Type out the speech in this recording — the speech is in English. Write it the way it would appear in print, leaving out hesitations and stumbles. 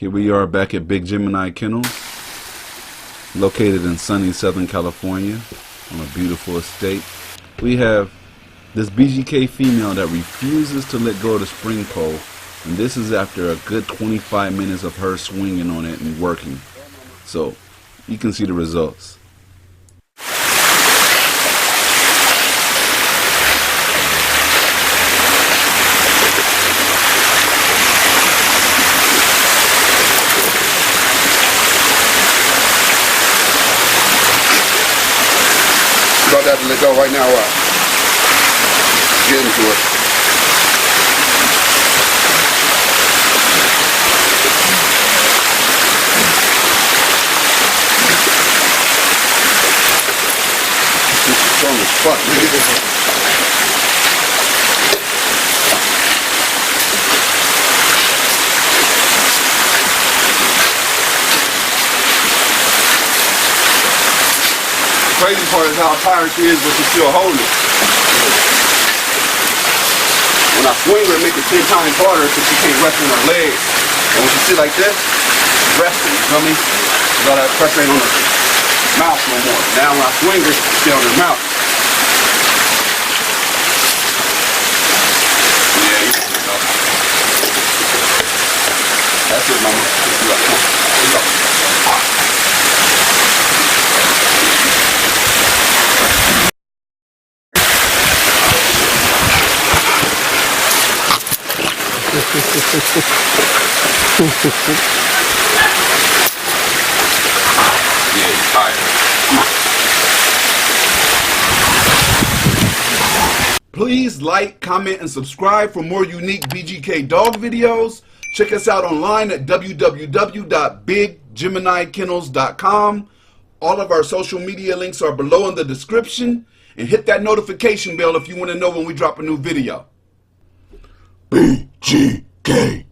Here we are back at Big Gemini Kennels, located in sunny Southern California on a beautiful estate. We have this BGK female that refuses to let go of the spring pole, and this is after a good 25 minutes of her swinging on it and working. So you can see the results. About that to let go right now. Get into it. This is strong as fuck, nigga. The crazy part is how tired she is, but she still holding it. When I swing her, it makes it 10 times harder because she can't rest on her legs. And when she sit like this, she's resting, you feel me? All that pressure ain't on her mouth no more. Now when I swing her, she's still on her mouth. Yeah, you can go. That's it, mama. Let's go. Yeah, you're tired. Please like, comment, and subscribe for more unique BGK dog videos. Check us out online at www.biggeminikennels.com. All of our social media links are below in the description. And hit that notification bell if you want to know when we drop a new video. BGK.